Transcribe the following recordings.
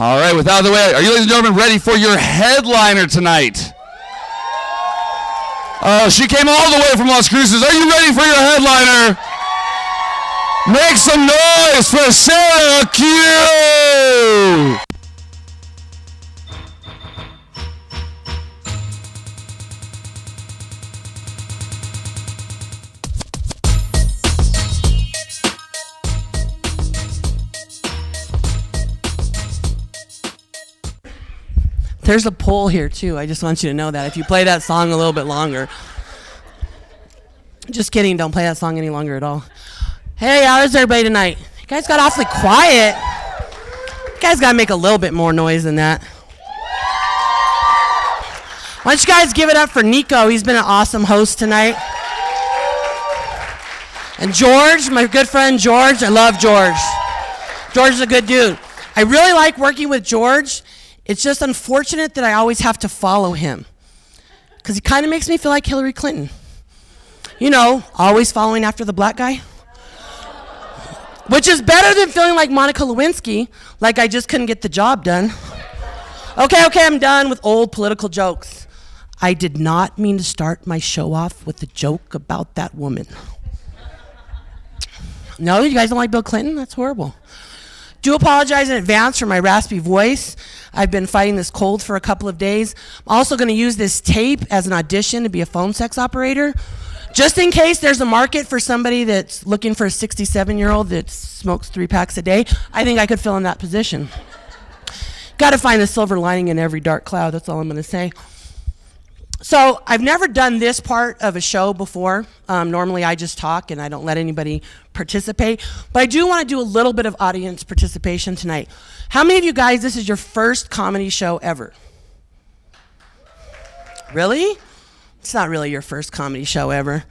All right, with out of the way, are you, ladies and gentlemen, ready for your headliner tonight? Oh, she came all the way from Las Cruces. Are you ready for your headliner? Make some noise for Sarah Q! There's a poll here, too. I just want you to know that. If you play that song a little bit longer. Just kidding. Don't play that song any longer at all. Hey, how is everybody tonight? You guys got awfully quiet. You guys got to make a little bit more noise than that. Why don't you guys give it up for Nico? He's been an awesome host tonight. And George, my good friend George. I love George. George is a good dude. I really like working with George. It's just unfortunate that I always have to follow him because he kind of makes me feel like Hillary Clinton. You know, always following after the black guy. Which is better than feeling like Monica Lewinsky, like I just couldn't get the job done. Okay, I'm done with old political jokes. I did not mean to start my show off with a joke about that woman. No, you guys don't like Bill Clinton? That's horrible. Do apologize in advance for my raspy voice. I've been fighting this cold for a couple of days. I'm also going to use this tape as an audition to be a phone sex operator. Just in case there's a market for somebody that's looking for a 67-year-old that smokes 3 packs a day, I think I could fill in that position. Got to find the silver lining in every dark cloud, that's all I'm going to say. So I've never done this part of a show before. Normally I just talk and I don't let anybody participate. But I do want to do a little bit of audience participation tonight. How many of you guys, this is your first comedy show ever? Really? It's not really your first comedy show ever.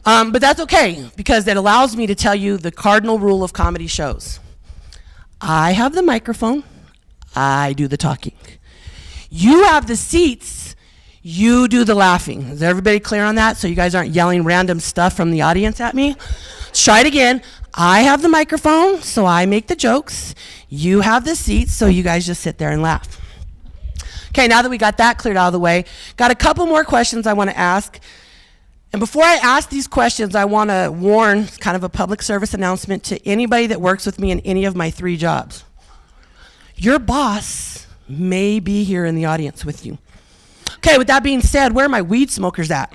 But that's okay, because it allows me to tell you the cardinal rule of comedy shows. I have the microphone. I do the talking. You have the seats. You do the laughing. Is everybody clear on that? So you guys aren't yelling random stuff from the audience at me? Let's try it again. I have the microphone, so I make the jokes. You have the seats, so you guys just sit there and laugh. Okay, now that we got that cleared out of the way, got a couple more questions I want to ask. And before I ask these questions, I want to warn, kind of a public service announcement to anybody that works with me in any of my 3 jobs. Your boss may be here in the audience with you. Okay, with that being said, where are my weed smokers at?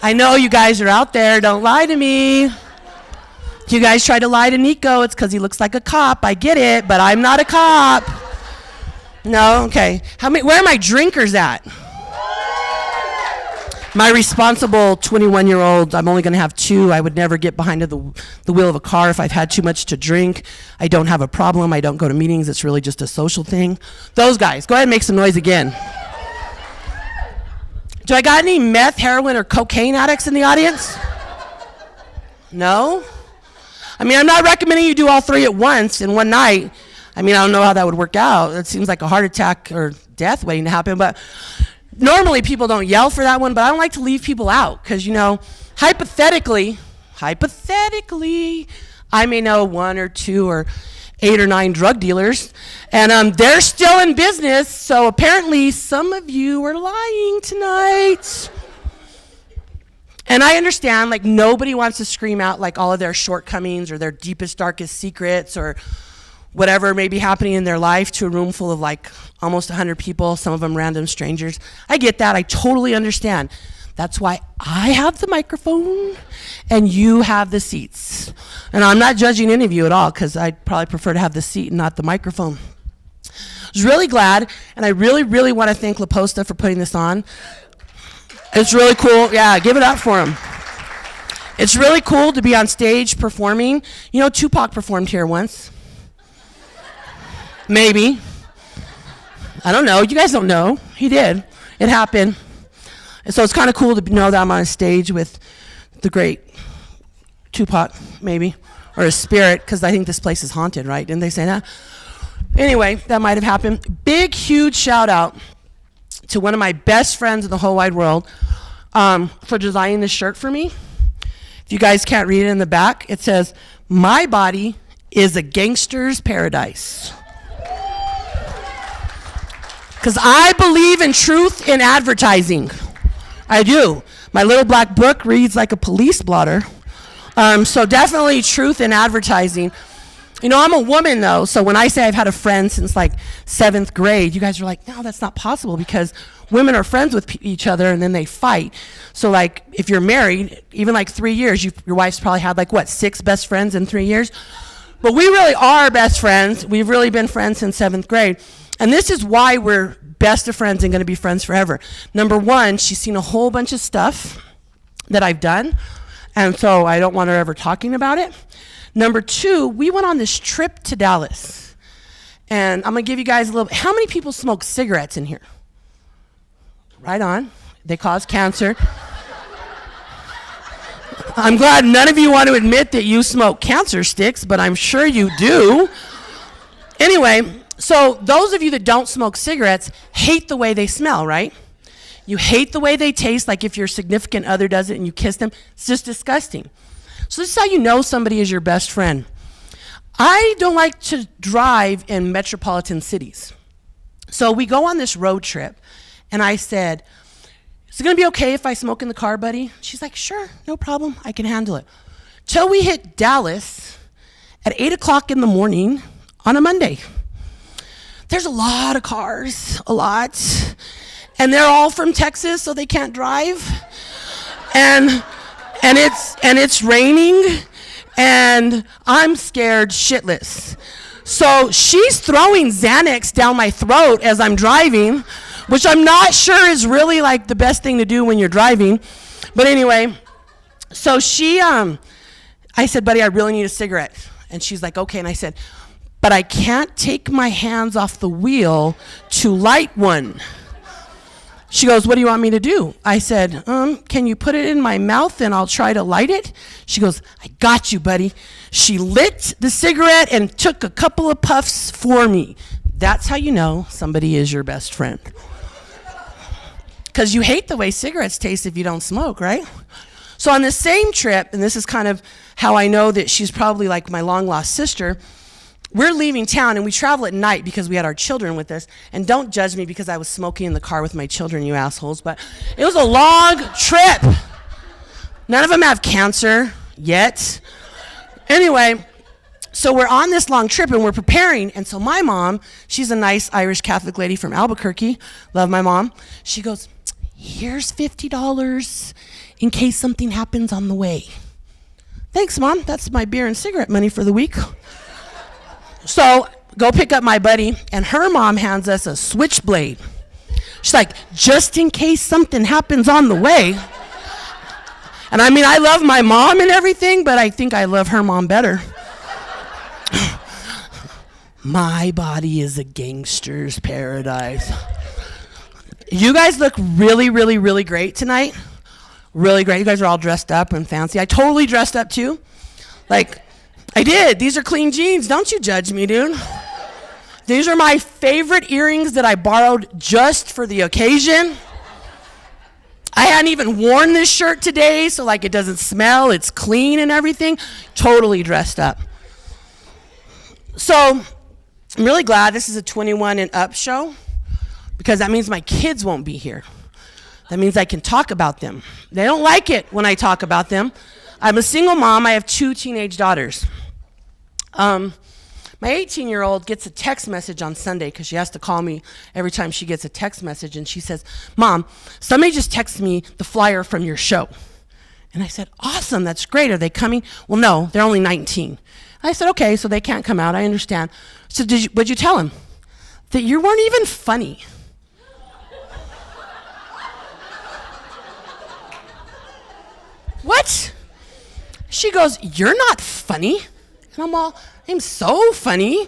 I know you guys are out there. Don't lie to me. You guys try to lie to Nico. It's because he looks like a cop. I get it, but I'm not a cop. No? Okay. Where are my drinkers at? My responsible 21-year-old, I'm only going to have 2. I would never get behind the wheel of a car if I've had too much to drink. I don't have a problem. I don't go to meetings. It's really just a social thing. Those guys, go ahead and make some noise again. Do I got any meth, heroin, or cocaine addicts in the audience? No? I mean, I'm not recommending you do all 3 at once in one night. I mean, I don't know how that would work out. It seems like a heart attack or death waiting to happen, but normally people don't yell for that one, but I don't like to leave people out because, you know, hypothetically, I may know 1 or 2 or 8 or 9 drug dealers, and they're still in business, so apparently some of you are lying tonight. And I understand, like, nobody wants to scream out, like, all of their shortcomings or their deepest, darkest secrets or whatever may be happening in their life to a room full of, like, almost 100 people, some of them random strangers. I get that. I totally understand. That's why I have the microphone and you have the seats. And I'm not judging any of you at all because I'd probably prefer to have the seat and not the microphone. I was really glad, and I really, really want to thank La Posta for putting this on. It's really cool. Yeah, give it up for him. It's really cool to be on stage performing. You know, Tupac performed here once. Maybe. I don't know. You guys don't know. He did. It happened. And so it's kind of cool to know that I'm on a stage with the great Tupac, maybe, or his spirit, because I think this place is haunted, right? Didn't they say that? Anyway, that might have happened. Big, huge shout out to one of my best friends in the whole wide world for designing this shirt for me. If you guys can't read it in the back, it says, "My body is a gangster's paradise. Because I believe in truth in advertising. I do. My little black book reads like a police blotter. So definitely truth in advertising. You know, I'm a woman, though, so when I say I've had a friend since, like, 7th grade, you guys are like, no, that's not possible, because women are friends with each other, and then they fight. So, like, if you're married, even, like, 3 years, your wife's probably had, like, 6 best friends in 3 years? But we really are best friends. We've really been friends since 7th grade. And this is why we're best of friends and going to be friends forever. Number one, she's seen a whole bunch of stuff that I've done, and so I don't want her ever talking about it. Number two, we went on this trip to Dallas. And I'm going to give you guys a little bit. How many people smoke cigarettes in here? Right on. They cause cancer. I'm glad none of you want to admit that you smoke cancer sticks, but I'm sure you do. Anyway, so those of you that don't smoke cigarettes hate the way they smell, right? You hate the way they taste, like if your significant other does it and you kiss them. It's just disgusting. So this is how you know somebody is your best friend. I don't like to drive in metropolitan cities. So we go on this road trip, and I said, is it going to be okay if I smoke in the car, buddy? She's like, sure, no problem. I can handle it. Till we hit Dallas at 8 o'clock in the morning on a Monday. There's a lot of cars, a lot. And they're all from Texas, so they can't drive. And it's raining, and I'm scared shitless. So she's throwing Xanax down my throat as I'm driving, which I'm not sure is really like the best thing to do when you're driving. But anyway, so I said, buddy, I really need a cigarette. And she's like, okay. And I said, but I can't take my hands off the wheel to light one. She goes, what do you want me to do? I said, can you put it in my mouth and I'll try to light it? She goes, I got you, buddy. She lit the cigarette and took a couple of puffs for me. That's how you know somebody is your best friend. Because you hate the way cigarettes taste if you don't smoke, right? So on the same trip, and this is kind of how I know that she's probably like my long-lost sister, we're leaving town, and we travel at night because we had our children with us. And don't judge me because I was smoking in the car with my children, you assholes. But it was a long trip. None of them have cancer yet. Anyway, so we're on this long trip, and we're preparing. And so my mom, she's a nice Irish Catholic lady from Albuquerque. Love my mom. She goes, here's $50 in case something happens on the way. Thanks, Mom. That's my beer and cigarette money for the week. So go pick up my buddy, and her mom hands us a switchblade. She's like, just in case something happens on the way. And I mean, I love my mom and everything, but I think I love her mom better. My body is a gangster's paradise. You guys look really, really, really great tonight. Really great. You guys are all dressed up and fancy. I totally dressed up too. Like, I did. These are clean jeans. Don't you judge me, dude. These are my favorite earrings that I borrowed just for the occasion. I hadn't even worn this shirt today, so like it doesn't smell. It's clean and everything. Totally dressed up. So I'm really glad this is a 21 and up show, because that means my kids won't be here. That means I can talk about them. They don't like it when I talk about them. I'm a single mom. I have 2 teenage daughters. My 18-year-old gets a text message on Sunday because she has to call me every time she gets a text message, and she says, Mom, somebody just texted me the flyer from your show. And I said, awesome, that's great. Are they coming? Well, no, they're only 19. I said, okay, so they can't come out. I understand. So what'd you tell him? That you weren't even funny. What? She goes, you're not funny. And I'm so funny.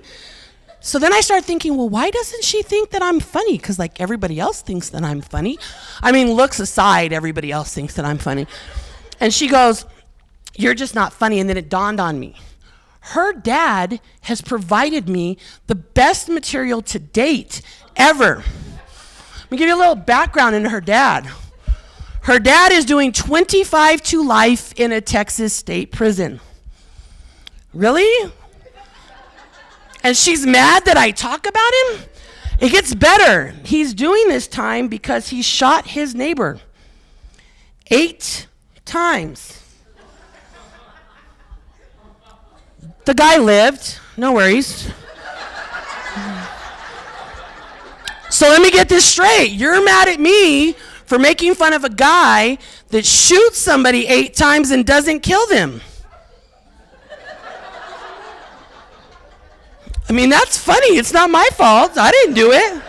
So then I start thinking, well, why doesn't she think that I'm funny? Because like everybody else thinks that I'm funny. I mean, looks aside, everybody else thinks that I'm funny. And she goes, you're just not funny. And then it dawned on me. Her dad has provided me the best material to date ever. Let me give you a little background into her dad. Her dad is doing 25 to life in a Texas state prison. Really? And she's mad that I talk about him? It gets better. He's doing this time because he shot his neighbor 8 times. The guy lived, no worries. So let me get this straight. You're mad at me for making fun of a guy that shoots somebody 8 times and doesn't kill them. I mean, that's funny. It's not my fault. I didn't do it.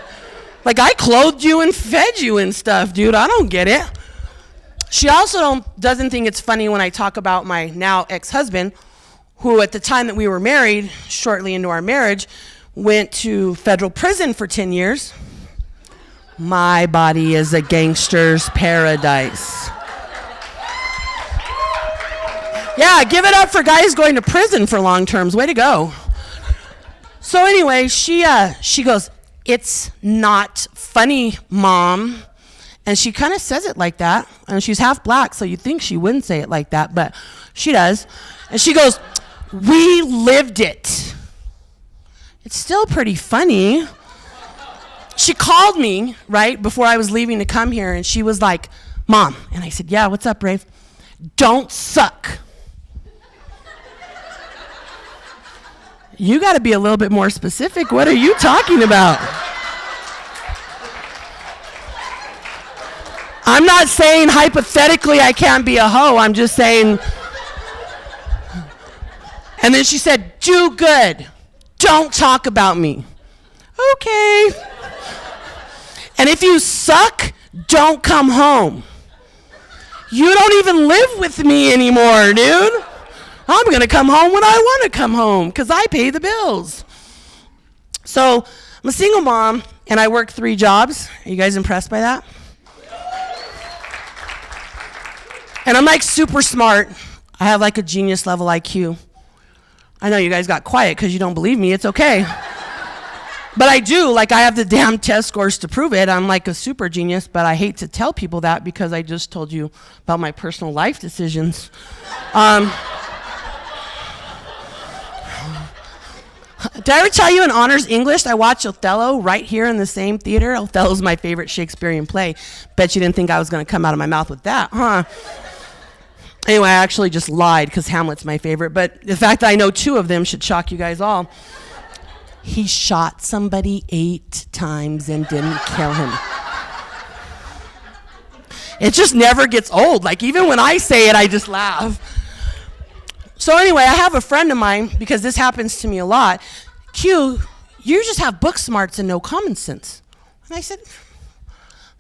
Like, I clothed you and fed you and stuff, dude. I don't get it. She also doesn't think it's funny when I talk about my now ex-husband, who at the time that we were married, shortly into our marriage, went to federal prison for 10 years. My body is a gangster's paradise. Yeah, give it up for guys going to prison for long terms. Way to go. So anyway, she goes, "It's not funny, Mom." And she kind of says it like that. And she's half black, so you'd think she wouldn't say it like that, but she does. And she goes, "We lived it." It's still pretty funny. She called me, right, before I was leaving to come here, and she was like, "Mom." And I said, "Yeah, what's up, Brave?" "Don't suck." You got to be a little bit more specific. What are you talking about? I'm not saying hypothetically I can't be a hoe. I'm just saying. And then she said, "Do good. Don't talk about me." Okay. "And if you suck, don't come home. You don't even live with me anymore, dude. I'm going to come home when I want to come home because I pay the bills." So I'm a single mom, and I work 3 jobs. Are you guys impressed by that? And I'm like super smart. I have like a genius level IQ. I know you guys got quiet because you don't believe me. It's okay. But I do. Like, I have the damn test scores to prove it. I'm like a super genius, but I hate to tell people that because I just told you about my personal life decisions. Did I ever tell you in honors English I watched Othello right here in the same theater? Othello's my favorite Shakespearean play. Bet you didn't think I was going to come out of my mouth with that, huh? Anyway, I actually just lied because Hamlet's my favorite, but the fact that I know 2 of them should shock you guys all. He shot somebody 8 times and didn't kill him. It just never gets old. Like, even when I say it, I just laugh. So anyway, I have a friend of mine, because this happens to me a lot. "Q, you just have book smarts and no common sense." And I said,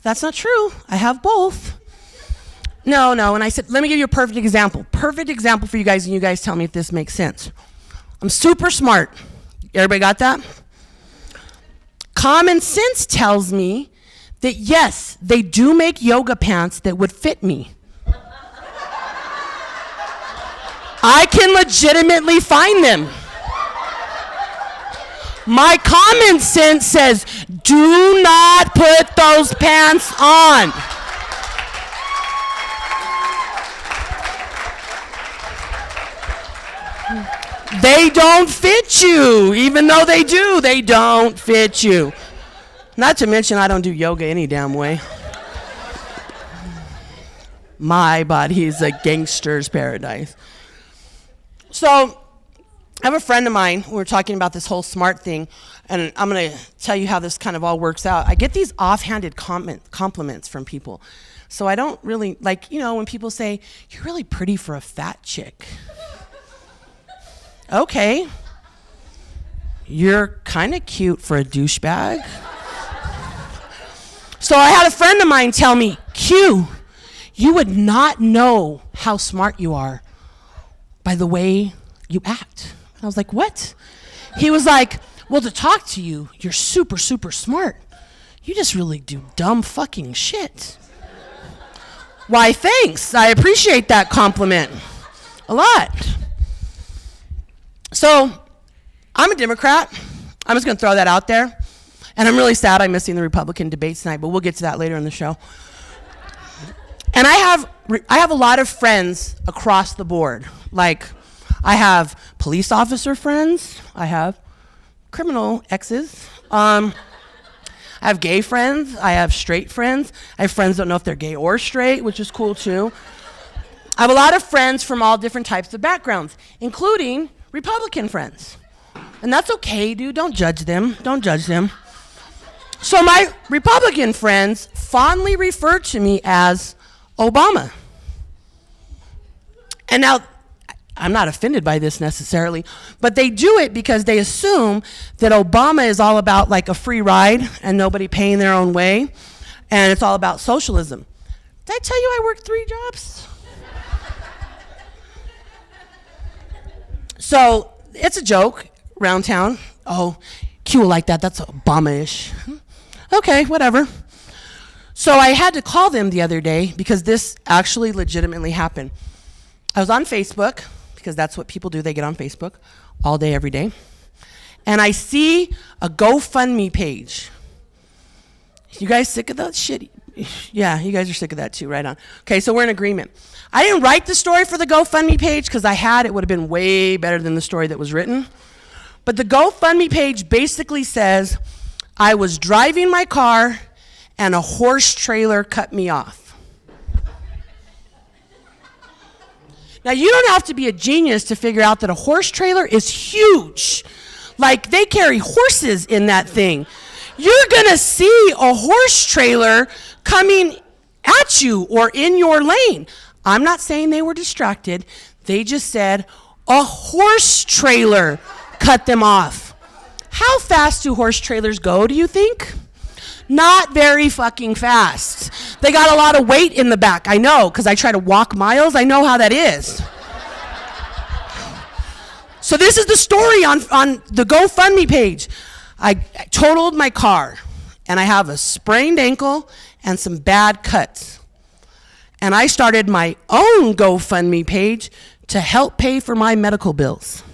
"That's not true. I have both." No. And I said, "Let me give you a perfect example. Perfect example for you guys, and you guys tell me if this makes sense. I'm super smart. Everybody got that? Common sense tells me that, yes, they do make yoga pants that would fit me. I can legitimately find them. My common sense says, do not put those pants on." They don't fit you. Even though they do, they don't fit you. Not to mention, I don't do yoga any damn way. My body is a gangster's paradise. So I have a friend of mine. We're talking about this whole smart thing, and I'm going to tell you how this kind of all works out. I get these offhanded compliments from people. So I don't really, like, you know, when people say, "You're really pretty for a fat chick." Okay. "You're kind of cute for a douchebag." So I had a friend of mine tell me, "Q, you would not know how smart you are by the way you act." And I was like, "What?" He was like, "Well, to talk to you, you're super, super smart. You just really do dumb fucking shit." Why, thanks. I appreciate that compliment a lot. So I'm a Democrat. I'm just going to throw that out there. And I'm really sad I'm missing the Republican debates tonight, but we'll get to that later in the show. And I have a lot of friends across the board. Like, I have police officer friends. I have criminal exes. I have gay friends. I have straight friends. I have friends that don't know if they're gay or straight, which is cool too. I have a lot of friends from all different types of backgrounds, including Republican friends. And that's okay, dude. Don't judge them. Don't judge them. So my Republican friends fondly refer to me as Obama. And now, I'm not offended by this necessarily, but they do it because they assume that Obama is all about like a free ride and nobody paying their own way, and it's all about socialism. Did I tell you I worked 3 jobs? So it's a joke around town. Oh, Q will like that. That's Obama-ish. Okay, whatever. So I had to call them the other day because this actually legitimately happened. I was on Facebook, because that's what people do. They get on Facebook all day, every day. And I see a GoFundMe page. You guys sick of that shit? Yeah, you guys are sick of that too, right on. Okay, so we're in agreement. I didn't write the story for the GoFundMe page because it would have been way better than the story that was written. But the GoFundMe page basically says, I was driving my car and a horse trailer cut me off. Now, you don't have to be a genius to figure out that a horse trailer is huge. Like, they carry horses in that thing. You're going to see a horse trailer coming at you or in your lane. I'm not saying they were distracted. They just said a horse trailer cut them off. How fast do horse trailers go, do you think? Not very fucking fast. They got a lot of weight in the back. I know, because I try to walk miles. I know how that is. So this is the story on the GoFundMe page. I totaled my car, and I have a sprained ankle and some bad cuts. And I started my own GoFundMe page to help pay for my medical bills.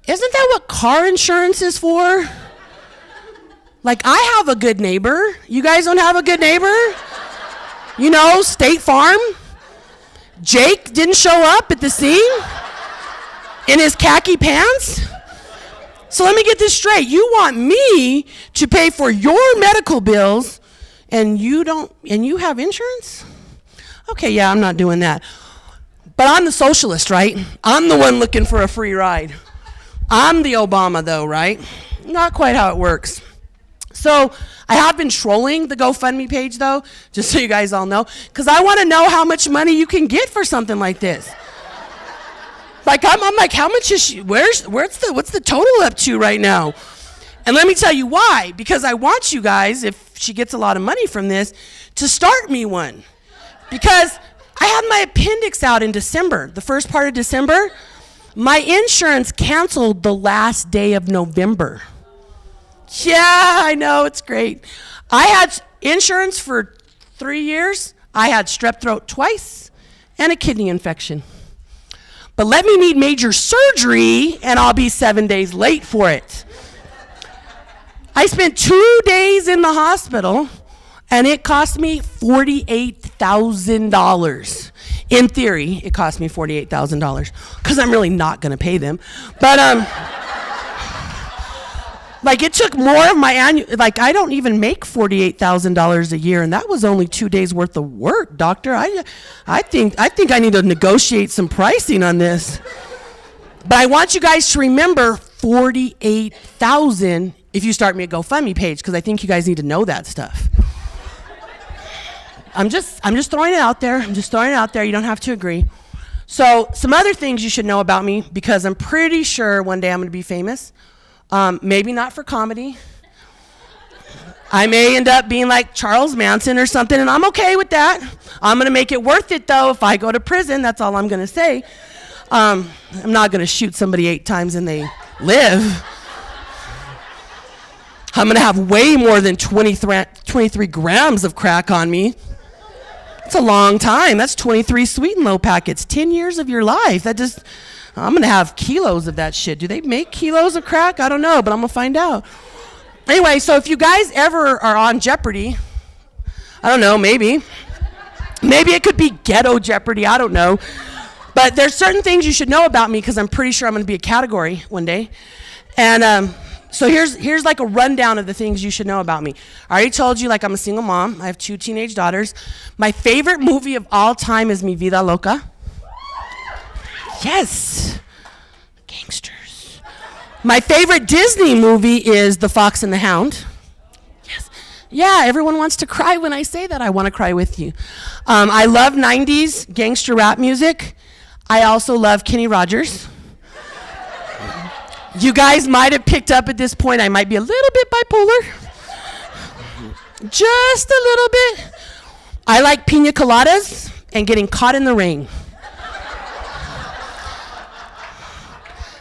Isn't that what car insurance is for? Like, I have a good neighbor. You guys don't have a good neighbor? You know, State Farm. Jake didn't show up at the scene in his khaki pants. So let me get this straight. You want me to pay for your medical bills and you have insurance? Okay, yeah, I'm not doing that. But I'm the socialist, right? I'm the one looking for a free ride. I'm the Obama though, right? Not quite how it works. So I have been trolling the GoFundMe page though, just so you guys all know, because I want to know how much money you can get for something like this. Like I'm like, how much is she? What's the total up to right now? And let me tell you why. Because I want you guys, if she gets a lot of money from this, to start me one. Because I had my appendix out in December, the first part of December. My insurance canceled the last day of November. Yeah, I know, it's great. I had insurance for 3 years. I had strep throat twice and a kidney infection. But let me need major surgery and I'll be 7 days late for it. I spent 2 days in the hospital and it cost me $48,000. In theory, it cost me $48,000 because I'm really not going to pay them. But like it took more of my annual, like I don't even make $48,000 a year, and that was only 2 days worth of work, doctor. I think I need to negotiate some pricing on this. But I want you guys to remember 48,000 if you start me a GoFundMe page, because I think you guys need to know that stuff. I'm just throwing it out there. You don't have to agree. So some other things you should know about me, because I'm pretty sure one day I'm going to be famous. Maybe not for comedy. I may end up being like Charles Manson or something, and I'm okay with that. I'm going to make it worth it, though, if I go to prison. That's all I'm going to say. I'm not going to shoot somebody 8 times and they live. I'm going to have way more than 23 grams of crack on me. That's a long time. That's 23 Sweet and Low packets. 10 years of your life. I'm going to have kilos of that shit. Do they make kilos of crack? I don't know, but I'm going to find out. Anyway, so if you guys ever are on Jeopardy, I don't know, maybe it could be Ghetto Jeopardy, I don't know. But there's certain things you should know about me because I'm pretty sure I'm going to be a category one day. And so here's like a rundown of the things you should know about me. I already told you, like, I'm a single mom. I have 2 teenage daughters. My favorite movie of all time is Mi Vida Loca. Yes. Gangsters. My favorite Disney movie is The Fox and the Hound. Yes. Yeah, everyone wants to cry when I say that. I want to cry with you. I love 90s gangster rap music. I also love Kenny Rogers. You guys might have picked up at this point I might be a little bit bipolar. Just a little bit. I like pina coladas and getting caught in the rain.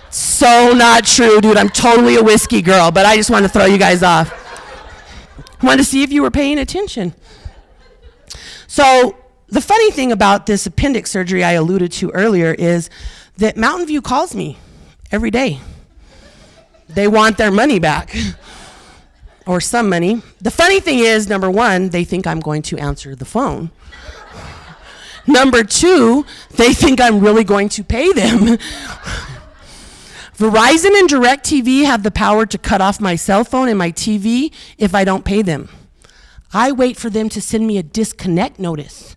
So not true, dude. I'm totally a whiskey girl, but I just wanted to throw you guys off. I wanted to see if you were paying attention. So the funny thing about this appendix surgery I alluded to earlier is that Mountain View calls me every day. They want their money back, or some money. The funny thing is, number one, they think I'm going to answer the phone. Number two, they think I'm really going to pay them. Verizon and DirecTV have the power to cut off my cell phone and my TV if I don't pay them. I wait for them to send me a disconnect notice.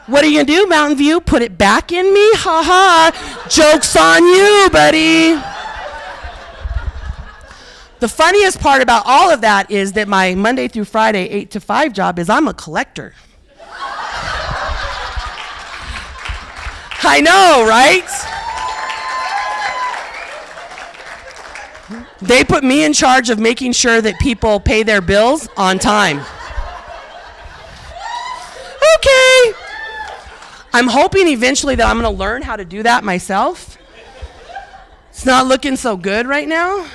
What are you gonna do, Mountain View? Put it back in me? Ha ha. Joke's on you, buddy. The funniest part about all of that is that my Monday through Friday 8 to 5 job is I'm a collector. I know, right? They put me in charge of making sure that people pay their bills on time. Okay. I'm hoping eventually that I'm going to learn how to do that myself. It's not looking so good right now.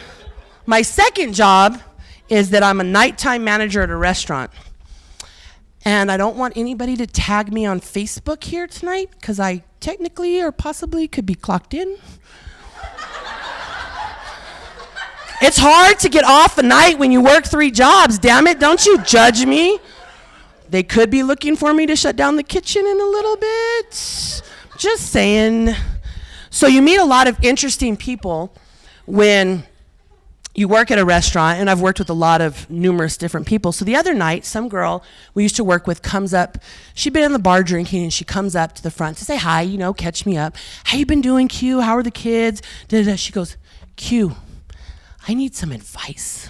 My second job is that I'm a nighttime manager at a restaurant. And I don't want anybody to tag me on Facebook here tonight because I technically or possibly could be clocked in. It's hard to get off a night when you work 3 jobs, damn it. Don't you judge me. They could be looking for me to shut down the kitchen in a little bit. Just saying. So you meet a lot of interesting people when you work at a restaurant, and I've worked with a lot of numerous different people. So the other night, some girl we used to work with comes up. She'd been in the bar drinking, and she comes up to the front to say hi, you know, catch me up. How you been doing, Q? How are the kids? Da-da-da. She goes, Q, I need some advice.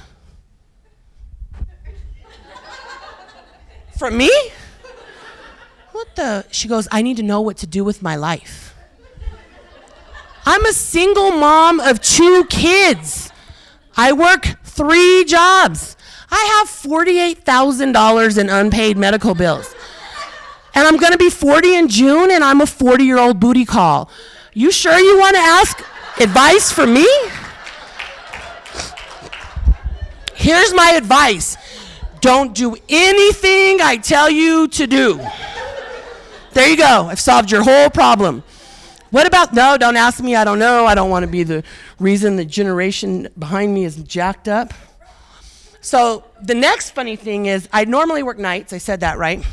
From me? What the? She goes, I need to know what to do with my life. I'm a single mom of 2 kids. I work 3 jobs. I have $48,000 in unpaid medical bills. And I'm gonna be 40 in June, and I'm a 40-year-old booty call. You sure you wanna ask advice from me? Here's my advice. Don't do anything I tell you to do. There you go. I've solved your whole problem. What about, no, don't ask me, I don't know. I don't want to be the reason the generation behind me is jacked up. So the next funny thing is I normally work nights. I said that, right?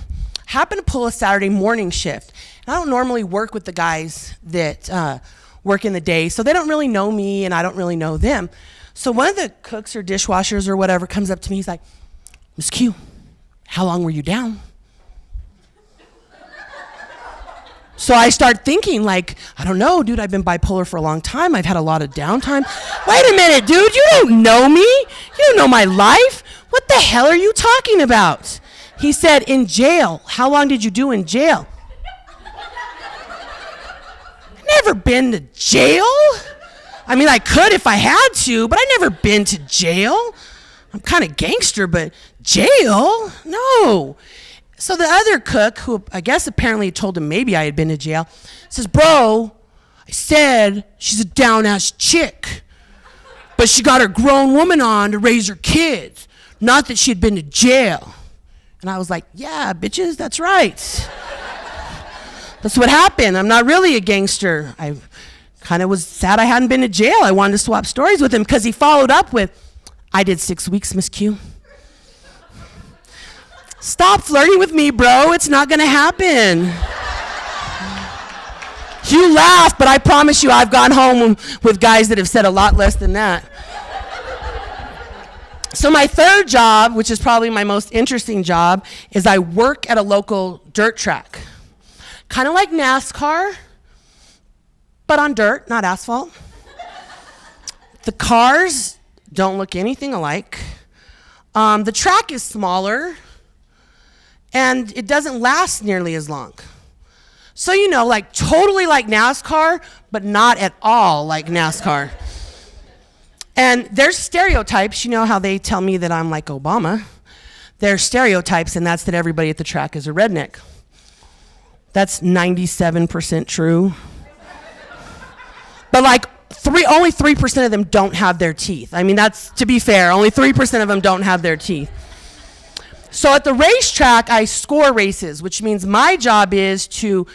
Happen to pull a Saturday morning shift. And I don't normally work with the guys that work in the day, so they don't really know me and I don't really know them. So one of the cooks or dishwashers or whatever comes up to me. He's like, Miss Q, how long were you down? So I start thinking like, I don't know, dude, I've been bipolar for a long time. I've had a lot of downtime. Wait a minute, dude, you don't know me. You don't know my life. What the hell are you talking about? He said, in jail. How long did you do in jail? Never been to jail. I mean, I could if I had to, but I never been to jail. I'm kind of gangster, but jail? No. So the other cook, who I guess apparently told him maybe I had been to jail, says, bro, I said she's a down-ass chick, but she got her grown woman on to raise her kids, not that she had been to jail. And I was like, yeah, bitches, that's right. That's what happened. I'm not really a gangster. I kind of was sad I hadn't been to jail. I wanted to swap stories with him because he followed up with, I did 6 weeks, Miss Q. Stop flirting with me, bro. It's not gonna happen. You laugh, but I promise you I've gone home with guys that have said a lot less than that. So my third job, which is probably my most interesting job, is I work at a local dirt track. Kind of like NASCAR, but on dirt, not asphalt. The cars don't look anything alike. The track is smaller, and it doesn't last nearly as long. So, like totally like NASCAR, but not at all like NASCAR. And there's stereotypes. You know how they tell me that I'm like Obama? There's stereotypes, and that's that everybody at the track is a redneck. That's 97% true. But like only 3% of them don't have their teeth. I mean, that's, to be fair, only 3% of them don't have their teeth. So at the racetrack, I score races, which means my job is to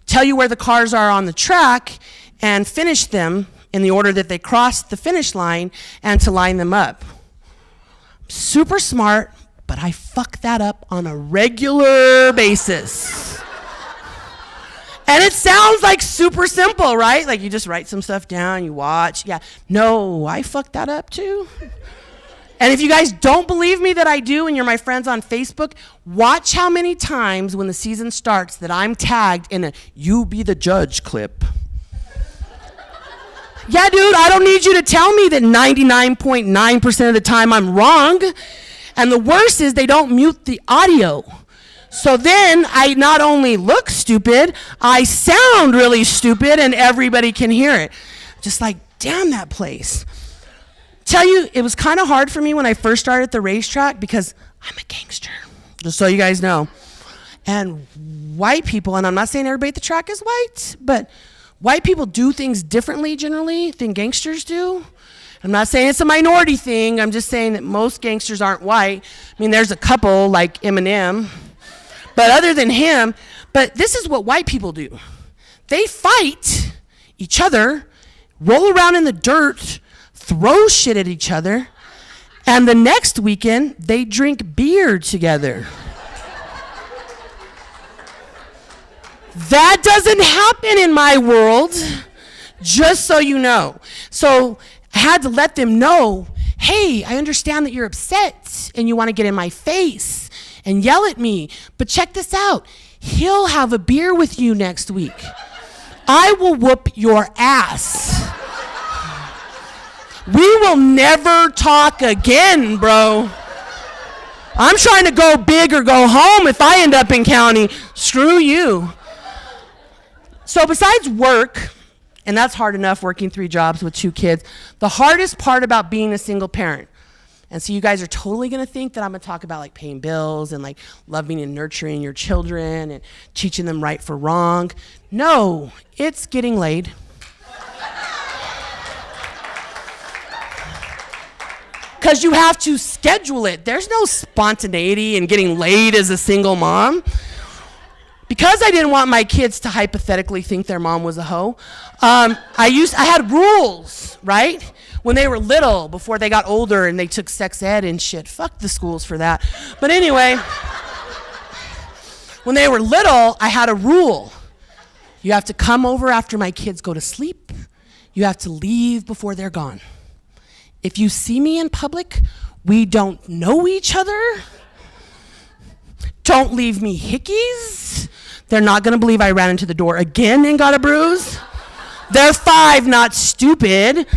tell you where the cars are on the track and finish them in the order that they crossed the finish line and to line them up. Super smart, but I fuck that up on a regular basis. And it sounds like super simple, right? Like you just write some stuff down, you watch. Yeah, no, I fucked that up too. And if you guys don't believe me that I do and you're my friends on Facebook, watch how many times when the season starts that I'm tagged in a "you be the judge" clip. Yeah, dude, I don't need you to tell me that 99.9% of the time I'm wrong. And the worst is they don't mute the audio. So then I not only look stupid, I sound really stupid and everybody can hear it. Just like, damn that place. Tell you, it was kind of hard for me when I first started at the racetrack because I'm a gangster, just so you guys know. And white people, and I'm not saying everybody at the track is white, but white people do things differently generally than gangsters do. I'm not saying it's a minority thing. I'm just saying that most gangsters aren't white. I mean, there's a couple like Eminem, but other than him, but this is what white people do. They fight each other, roll around in the dirt, throw shit at each other, and the next weekend, they drink beer together. That doesn't happen in my world, just so you know. So I had to let them know, hey, I understand that you're upset and you want to get in my face and yell at me, but check this out. He'll have a beer with you next week. I will whoop your ass. We will never talk again, bro. I'm trying to go big or go home if I end up in county. Screw you. So besides work, and that's hard enough working 3 jobs with 2 kids, the hardest part about being a single parent, and so you guys are totally gonna think that I'm gonna talk about like paying bills and like loving and nurturing your children and teaching them right for wrong. No, it's getting laid. Because you have to schedule it. There's no spontaneity in getting laid as a single mom. Because I didn't want my kids to hypothetically think their mom was a hoe, I had rules, right? When they were little, before they got older and they took sex ed and shit. Fuck the schools for that. But anyway, when they were little, I had a rule. You have to come over after my kids go to sleep. You have to leave before they're gone. If you see me in public, we don't know each other. Don't leave me hickeys. They're not gonna believe I ran into the door again and got a bruise. They're 5, not stupid.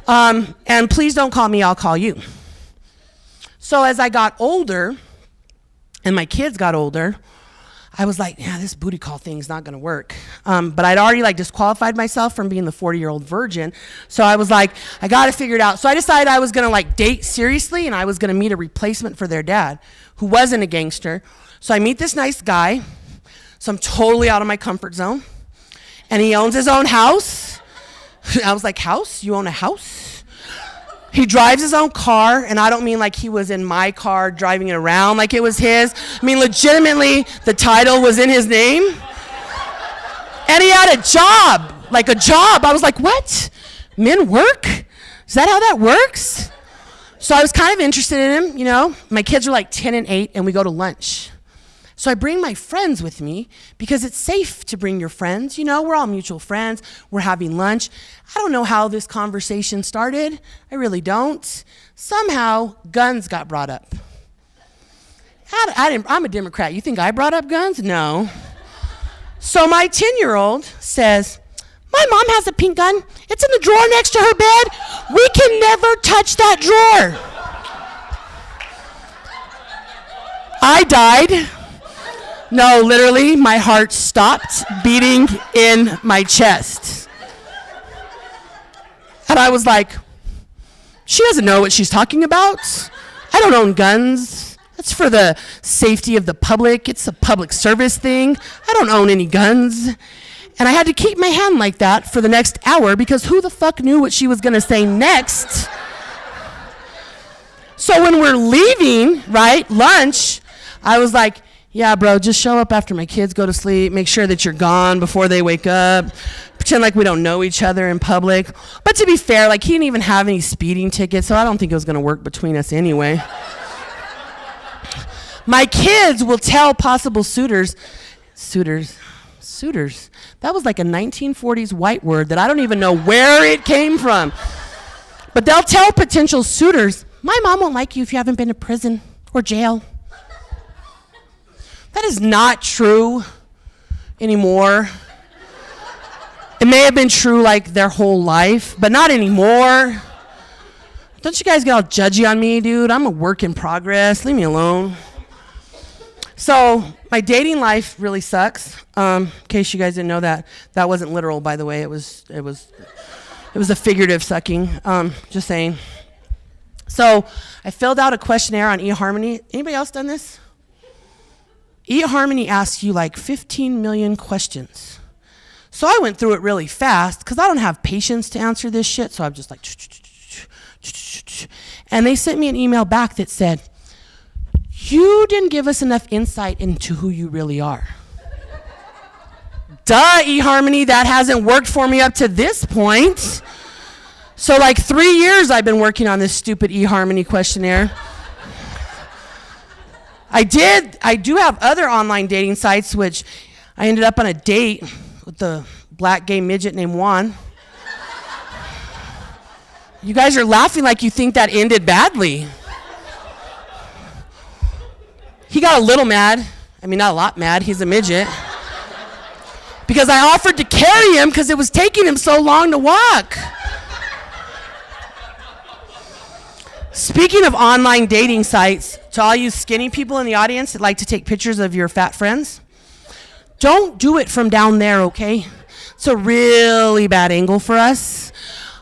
And please don't call me, I'll call you. So as I got older, and my kids got older, I was like, yeah, this booty call thing's not gonna work. But I'd already like disqualified myself from being the 40-year-old virgin. So I was like, I gotta figure it out. So I decided I was gonna like date seriously and I was gonna meet a replacement for their dad who wasn't a gangster. So I meet this nice guy. So I'm totally out of my comfort zone. And he owns his own house. I was like, house? You own a house? He drives his own car, and I don't mean like he was in my car driving it around like it was his. I mean, legitimately, the title was in his name. And he had a job, like a job. I was like, what? Men work? Is that how that works? So I was kind of interested in him, you know. My kids are like 10 and 8, and we go to lunch. So I bring my friends with me because it's safe to bring your friends. You know, we're all mutual friends. We're having lunch. I don't know how this conversation started. I really don't. Somehow, guns got brought up. I'm a Democrat. You think I brought up guns? No. So my 10-year-old says, my mom has a pink gun. It's in the drawer next to her bed. We can never touch that drawer. I died. No, literally, my heart stopped beating in my chest. And I was like, she doesn't know what she's talking about. I don't own guns. That's for the safety of the public. It's a public service thing. I don't own any guns. And I had to keep my hand like that for the next hour because who the fuck knew what she was going to say next? So when we're leaving, right, lunch, I was like, yeah, bro, just show up after my kids go to sleep. Make sure that you're gone before they wake up. Pretend like we don't know each other in public. But to be fair, like, he didn't even have any speeding tickets, so I don't think it was going to work between us anyway. My kids will tell possible suitors. That was like a 1940s white word that I don't even know where it came from. But they'll tell potential suitors, my mom won't like you if you haven't been to prison or jail. That is not true anymore. It may have been true like their whole life, but not anymore. Don't you guys get all judgy on me, dude? I'm a work in progress. Leave me alone. So my dating life really sucks. In case you guys didn't know that. That wasn't literal, by the way. It was a figurative sucking. Just saying. So I filled out a questionnaire on eHarmony. Anybody else done this? eHarmony asks you like 15 million questions. So I went through it really fast because I don't have patience to answer this shit. So I'm just like, and they sent me an email back that said, you didn't give us enough insight into who you really are. Duh, eHarmony, that hasn't worked for me up to this point. So like 3 years I've been working on this stupid eHarmony questionnaire. I do have other online dating sites, which I ended up on a date with the black gay midget named Juan. You guys are laughing like you think that ended badly. He got a little mad. I mean, not a lot mad. He's a midget. Because I offered to carry him because it was taking him so long to walk. Speaking of online dating sites, to all you skinny people in the audience that like to take pictures of your fat friends, don't do it from down there, okay? It's a really bad angle for us.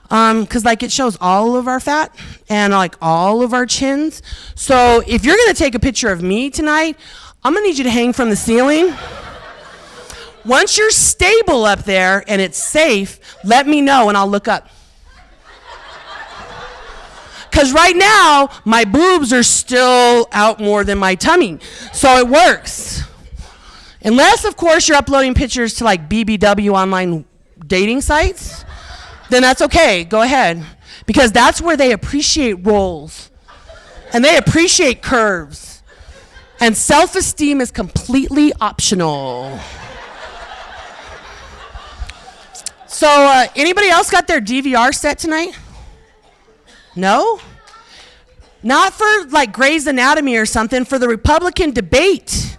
Because like it shows all of our fat and like all of our chins. So if you're gonna take a picture of me tonight, I'm gonna need you to hang from the ceiling. Once you're stable up there and it's safe, let me know and I'll look up. Because right now, my boobs are still out more than my tummy. So it works. Unless, of course, you're uploading pictures to like BBW online dating sites, then that's okay. Go ahead. Because that's where they appreciate rolls. And they appreciate curves. And self-esteem is completely optional. So anybody else got their DVR set tonight? No? Not for like Grey's Anatomy or something, for the Republican debate.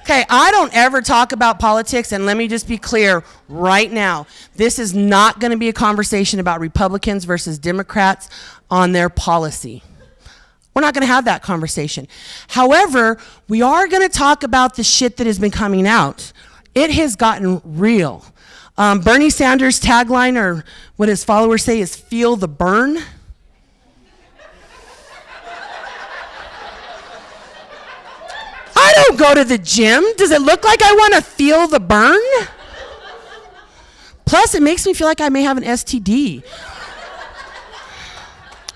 Okay, I don't ever talk about politics, and let me just be clear right now. This is not going to be a conversation about Republicans versus Democrats on their policy. We're not going to have that conversation. However, we are going to talk about the shit that has been coming out. It has gotten real. Bernie Sanders' tagline, or what his followers say, is "Feel the burn." I don't go to the gym. Does it look like I want to feel the burn? Plus, it makes me feel like I may have an STD.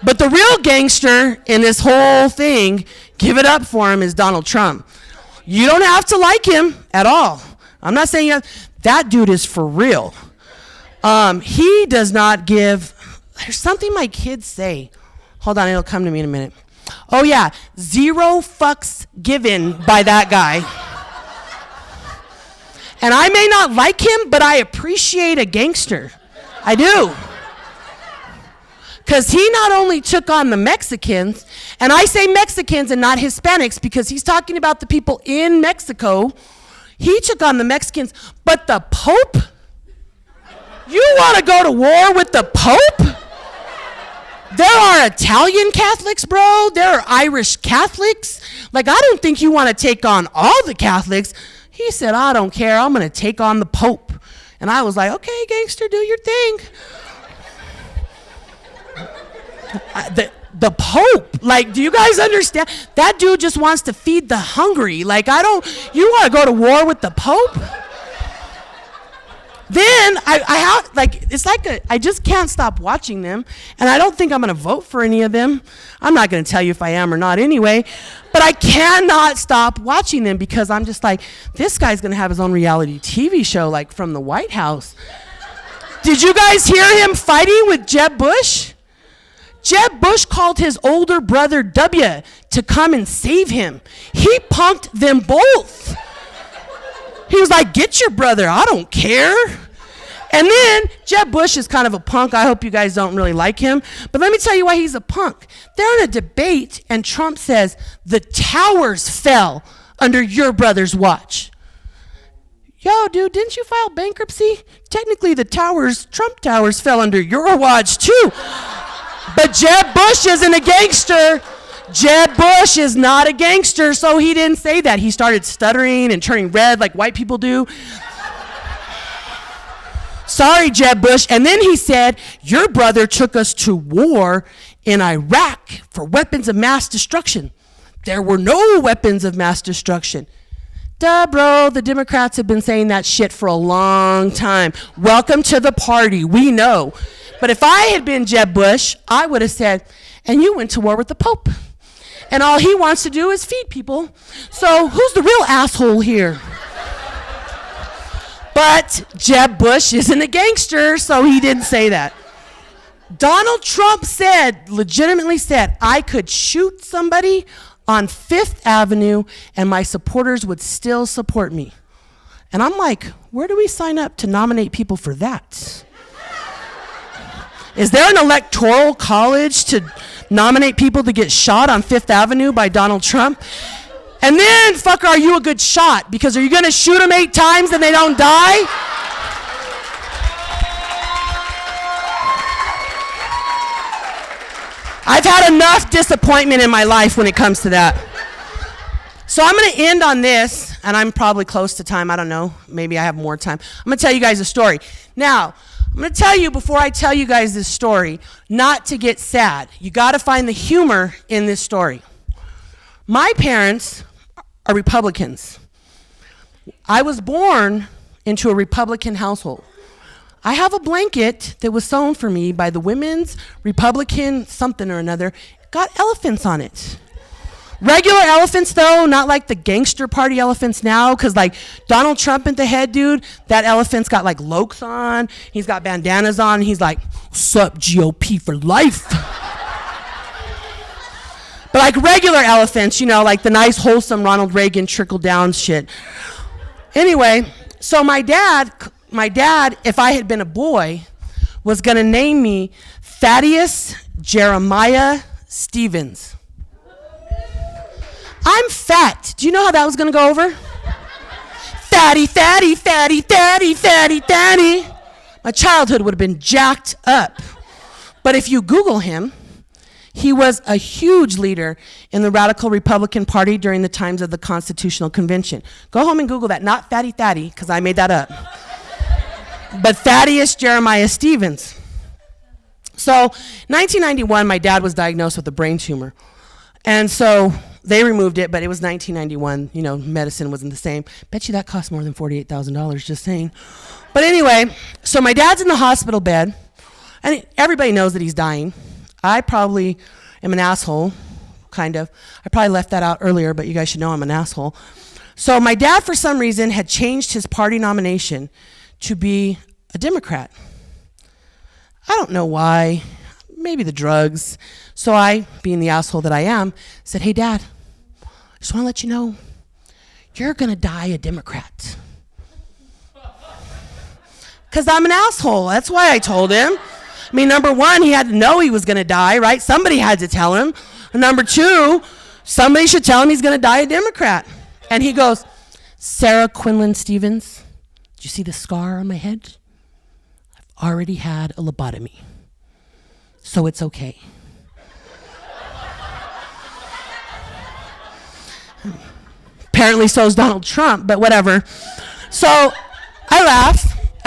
But the real gangster in this whole thing, give it up for him, is Donald Trump. You don't have to like him at all. I'm not saying you have. That dude is for real. He does not give. There's something my kids say. Hold on, it'll come to me in a minute. Oh yeah, 0 fucks given by that guy. And I may not like him, but I appreciate a gangster. I do. Because he not only took on the Mexicans, and I say Mexicans and not Hispanics because he's talking about the people in Mexico. He took on the Mexicans, but the Pope? You want to go to war with the Pope? There are Italian Catholics, bro. There are Irish Catholics. Like, I don't think you want to take on all the Catholics. He said, I don't care. I'm going to take on the Pope. And I was like, okay, gangster, do your thing. The Pope, like, do you guys understand? That dude just wants to feed the hungry. Like, you want to go to war with the Pope? Then I just can't stop watching them, and I don't think I'm going to vote for any of them. I'm not going to tell you if I am or not anyway, but I cannot stop watching them because I'm just like, this guy's going to have his own reality TV show, like from the White House. Did you guys hear him fighting with Jeb Bush? Jeb Bush called his older brother W to come and save him. He punked them both. He was like, get your brother, I don't care. And then Jeb Bush is kind of a punk. I hope you guys don't really like him. But let me tell you why he's a punk. They're in a debate and Trump says, the towers fell under your brother's watch. Yo, dude, didn't you file bankruptcy? Technically the Trump towers fell under your watch too. But Jeb Bush isn't a gangster. Jeb Bush is not a gangster, so he didn't say that. He started stuttering and turning red like white people do. Sorry, Jeb Bush. And then he said, your brother took us to war in Iraq for weapons of mass destruction. There were no weapons of mass destruction. Duh, bro, the Democrats have been saying that shit for a long time. Welcome to the party, we know. But if I had been Jeb Bush, I would have said, and you went to war with the Pope. And all he wants to do is feed people. So who's the real asshole here? But Jeb Bush isn't a gangster, so he didn't say that. Donald Trump legitimately said, I could shoot somebody on 5th Avenue and my supporters would still support me. And I'm like, where do we sign up to nominate people for that? Is there an electoral college to nominate people to get shot on 5th Avenue by Donald Trump? And then, fucker, are you a good shot? Because are you going to shoot them 8 times and they don't die? I've had enough disappointment in my life when it comes to that. So I'm going to end on this, and I'm probably close to time. I don't know. Maybe I have more time. I'm going to tell you guys a story. Now, I'm going to tell you, before I tell you guys this story, not to get sad. You got to find the humor in this story. My parents are Republicans. I was born into a Republican household. I have a blanket that was sewn for me by the Women's Republican something or another. It got elephants on it. Regular elephants, though, not like the gangster party elephants now, because, like, Donald Trump at the head, dude, that elephant's got, like, lokes on. He's got bandanas on. He's like, sup, GOP for life. But, like, regular elephants, you know, like the nice, wholesome Ronald Reagan trickle-down shit. Anyway, so my dad, if I had been a boy, was going to name me Thaddeus Jeremiah Stevens. I'm fat. Do you know how that was going to go over? Fatty, fatty, fatty, fatty, fatty, fatty. My childhood would have been jacked up. But if you Google him, he was a huge leader in the radical Republican Party during the times of the Constitutional Convention. Go home and Google that. Not Fatty Thaddy, because I made that up. But Thaddeus Jeremiah Stevens. So, 1991, my dad was diagnosed with a brain tumor. And so they removed it, but it was 1991. You know, medicine wasn't the same. Bet you that cost more than $48,000, just saying. But anyway, so my dad's in the hospital bed, and everybody knows that he's dying. I probably am an asshole, kind of. I probably left that out earlier, but you guys should know I'm an asshole. So my dad, for some reason, had changed his party nomination to be a Democrat. I don't know why. maybe the drugs. So I, being the asshole that I am, said, hey, Dad, I just want to let you know, you're going to die a Democrat. Because I'm an asshole. That's why I told him. I mean, number one, he had to know he was going to die, right? Somebody had to tell him. And number two, somebody should tell him he's going to die a Democrat. And he goes, Sarah Quinlan Stevens, did you see the scar on my head? I've already had a lobotomy, so it's okay. Apparently so is Donald Trump, but whatever. So I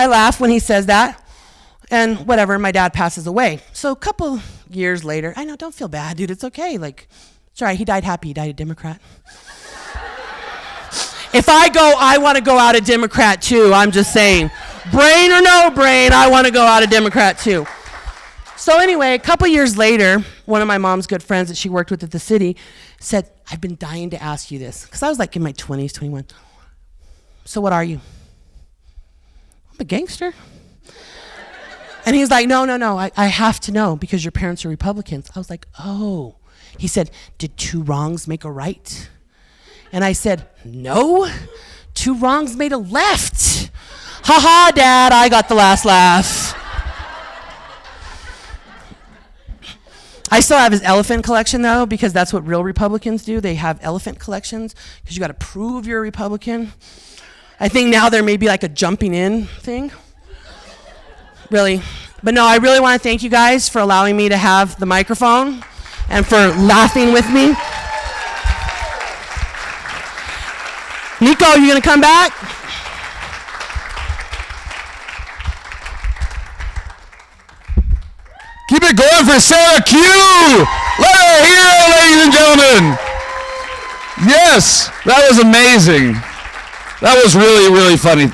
laugh when he says that, and whatever, my dad passes away. So a couple years later, I know, don't feel bad, dude, it's okay. Like, it's all right, he died happy, he died a Democrat. If I go, I want to go out a Democrat too, I'm just saying. Brain or no brain, I want to go out a Democrat too. So anyway, a couple years later, one of my mom's good friends that she worked with at the city said, I've been dying to ask you this. Because I was like in my 20s, 21. So what are you? I'm a gangster. And he's like, no, I have to know because your parents are Republicans. I was like, oh. He said, did two wrongs make a right? And I said, no, two wrongs made a left. Ha ha, Dad, I got the last laugh. I still have his elephant collection, though, because that's what real Republicans do. They have elephant collections because you got to prove you're a Republican. I think now there may be like a jumping in thing. Really. But no, I really want to thank you guys for allowing me to have the microphone and for laughing with me. Nico, you going to come back? Keep it going for Sarah Q. Let her hear it, ladies and gentlemen. Yes, that was amazing. That was really, really funny.